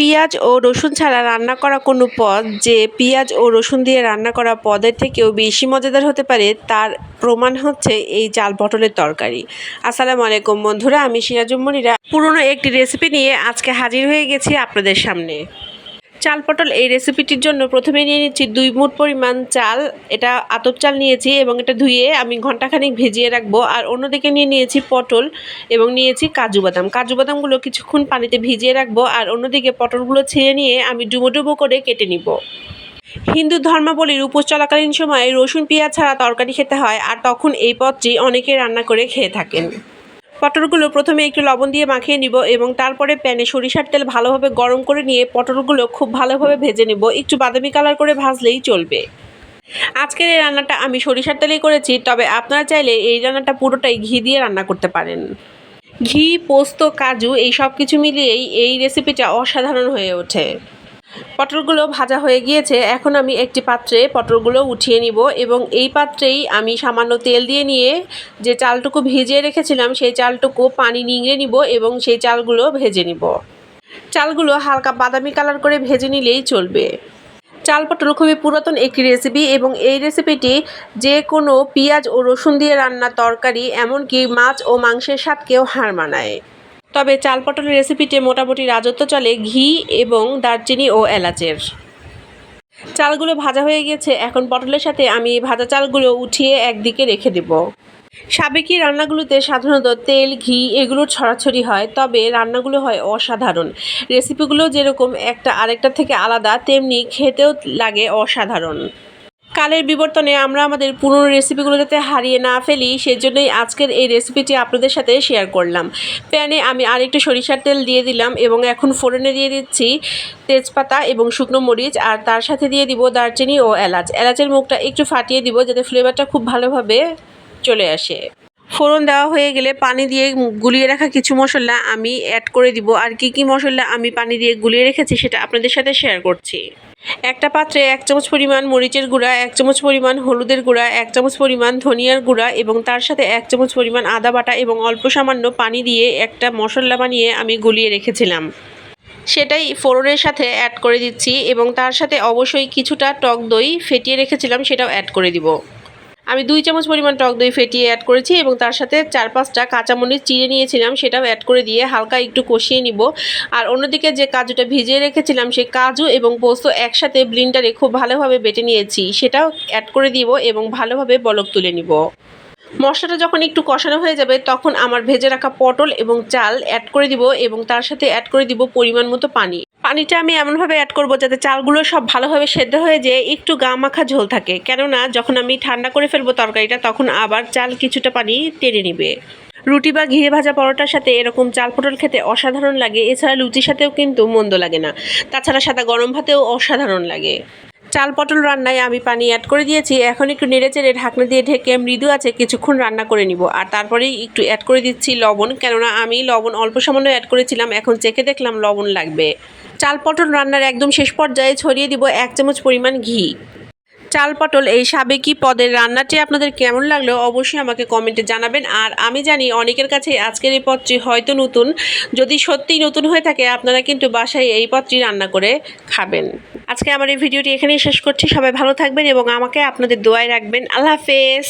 পেঁয়াজ ও রসুন ছাড়া রান্না করা কোনো পদ যে পেঁয়াজ ও রসুন দিয়ে রান্না করা পদের থেকেও বেশি মজাদার হতে পারে তার প্রমাণ হচ্ছে এই চাল পটলের তরকারি। আসসালামু আলাইকুম বন্ধুরা, আমি সিরাজুম মনিরা পুরনো একটি রেসিপি নিয়ে আজকে হাজির হয়ে গেছি আপনাদের সামনে। চাল পটল এই রেসিপিটির জন্য প্রথমে নিয়ে নিচ্ছি 2 মুঠ পরিমাণ চাল। এটা আতপ চাল নিয়েছি এবং এটা ধুয়ে আমি ঘন্টাখানেক ভিজিয়ে রাখবো। আর অন্যদিকে নিয়ে নিয়েছি পটল এবং নিয়েছি কাজু বাদাম। কাজু বাদামগুলো কিছুক্ষণ পানিতে ভিজিয়ে রাখবো আর অন্যদিকে পটলগুলো ছেড়ে নিয়ে আমি ডুবো ডুবো করে কেটে নিব। হিন্দু ধর্মাবলীর উপোস চলাকালীন সময়ে রসুন পেঁয়াজ ছাড়া তরকারি খেতে হয়, আর তখন এই পদটি অনেকে রান্না করে খেয়ে থাকেন। পটলগুলো প্রথমে একটু লবণ দিয়ে মাখিয়ে নিব এবং তারপরে প্যানে সরিষার তেল ভালোভাবে গরম করে নিয়ে পটলগুলো খুব ভালোভাবে ভেজে নেব। একটু বাদামি কালার করে ভাজলেই চলবে। আজকের এই রান্নাটা আমি সরিষার তেলেই করেছি, তবে আপনারা চাইলে এই রান্নাটা পুরোটাই ঘি দিয়ে রান্না করতে পারেন। ঘি, পোস্ত, কাজু এই সব কিছু মিলিয়েই এই রেসিপিটা অসাধারণ হয়ে ওঠে। পটলগুলো ভাজা হয়ে গিয়েছে, এখন আমি একটি পাত্রে পটলগুলো উঠিয়ে নিব এবং এই পাত্রেই আমি সামান্য তেল দিয়ে নিয়ে যে চালটুকু ভিজিয়ে রেখেছিলাম সেই চালটুকু পানি নিংড়ে নিব এবং সেই চালগুলো ভেজে নিব। চালগুলো হালকা বাদামি কালার করে ভেজে নিলেই চলবে। চাল পটল খুবই পুরাতন একটি রেসিপি এবং এই রেসিপিটি যে কোনো পেঁয়াজ ও রসুন দিয়ে রান্না তরকারি, এমনকি মাছ ও মাংসের স্বাদকেও হার মানায়। তবে চাল পটলের রেসিপিতে মোটামুটি রাজত্ব চলে ঘি এবং দারচিনি ও এলাচের। চালগুলো ভাজা হয়ে গেছে, এখন পটলের সাথে আমি ভাজা চালগুলো উঠিয়ে একদিকে রেখে দেব। সাবেকি রান্নাগুলোতে সাধারণত তেল, ঘি এগুলোর ছড়াছড়ি হয়, তবে রান্নাগুলো হয় অসাধারণ। রেসিপিগুলো যেরকম একটা আরেকটা থেকে আলাদা, তেমনি খেতেও লাগে অসাধারণ। কালের বিবর্তনে আমরা আমাদের পুরনো রেসিপিগুলো যাতে হারিয়ে না ফেলি, সেজন্যই আজকের এই রেসিপিটি আপনাদের সাথে শেয়ার করলাম। প্যানে আমি আরেকটু সরিষার তেল দিয়ে দিলাম এবং এখন ফোড়নে দিয়ে দিচ্ছি তেজপাতা এবং শুকনো মরিচ, আর তার সাথে দিয়ে দিব দারচিনি ও এলাচ। এলাচের মুখটা একটু ফাটিয়ে দিব যাতে ফ্লেভারটা খুব ভালোভাবে চলে আসে। ফোড়ন দেওয়া হয়ে গেলে পানি দিয়ে গুলিয়ে রাখা কিছু মশলা আমি অ্যাড করে দিব। আর কি মশলা আমি পানি দিয়ে গুলিয়ে রেখেছি সেটা আপনাদের সাথে শেয়ার করছি। একটা পাত্রে 1 চামচ পরিমাণ মরিচের গুঁড়া, 1 চামচ পরিমাণ হলুদের গুঁড়া, 1 চামচ পরিমাণ ধনিয়ার গুঁড়া এবং তার সাথে 1 চামচ পরিমাণ আদা বাটা এবং অল্প সামান্য পানি দিয়ে একটা মশলা বানিয়ে আমি গুলিয়ে রেখেছিলাম, সেটাই ফোড়নের সাথে অ্যাড করে দিচ্ছি এবং তার সাথে অবশ্যই কিছুটা টক দই ফেটিয়ে রেখেছিলাম সেটাও অ্যাড করে দিব। আমি 2 চামচ পরিমাণ টক দই ফেটিয়ে অ্যাড করেছি এবং তার সাথে 4-5টা কাঁচামরিচ চিড়ে নিয়েছিলাম সেটাও অ্যাড করে দিয়ে হালকা একটু কষিয়ে নিব। আর অন্যদিকে যে কাজুটা ভিজিয়ে রেখেছিলাম সেই কাজু এবং পোস্ত একসাথে ব্লেন্ডারে খুব ভালোভাবে বেটে নিয়েছি, সেটাও অ্যাড করে দিব এবং ভালোভাবে বলক তুলে নিব। মশলাটা যখন একটু কষানো হয়ে যাবে তখন আমার ভেজে রাখা পটল এবং চাল অ্যাড করে দিব এবং তার সাথে অ্যাড করে দিব পরিমাণ মতো পানি। পানিটা আমি এমনভাবে অ্যাড করব যাতে চালগুলো সব ভালোভাবে সেদ্ধ হয়ে যেয়ে একটু গা মাখা ঝোল থাকে, কেননা যখন আমি ঠান্ডা করে ফেলবো তরকারিটা তখন আবার চাল কিছুটা পানি টেনে নিবে। রুটি বা ঘিয়ে ভাজা পরোটার সাথে এরকম চাল পটল খেতে অসাধারণ লাগে, এছাড়া লুচির সাথেও কিন্তু মন্দ লাগে না, তাছাড়া সাদা গরম ভাতেও অসাধারণ লাগে। চাল পটল রান্নায় আমি পানি অ্যাড করে দিয়েছি, এখন একটু নেড়েচেড়ে ঢাকনা দিয়ে ঢেকে মৃদু আছে কিছুক্ষণ রান্না করে নিব। আর তারপরেই একটু অ্যাড করে দিচ্ছি লবণ, কেননা আমি লবণ অল্প সামান্য অ্যাড করেছিলাম, এখন চেখে দেখলাম লবণ লাগবে। চাল পটল রান্নার একদম শেষ পর্যায়ে ছড়িয়ে দিব 1 চামচ পরিমাণ ঘি। চাল পটল এই সাবেকি পদের রান্নাটি আপনাদের কেমন লাগলো অবশ্যই আমাকে কমেন্টে জানাবেন। আর আমি জানি অনেকের কাছে আজকের এই পদটি হয়তো নতুন, যদি সত্যিই নতুন হয়ে থাকে আপনারা কিন্তু বাসায় এই পদটি রান্না করে খাবেন। আজকে আমার এই ভিডিওটি এখানেই শেষ করছি। সবাই ভালো থাকবেন এবং আমাকে আপনাদের দোয়ায় রাখবেন। আল্লাহ হাফেজ।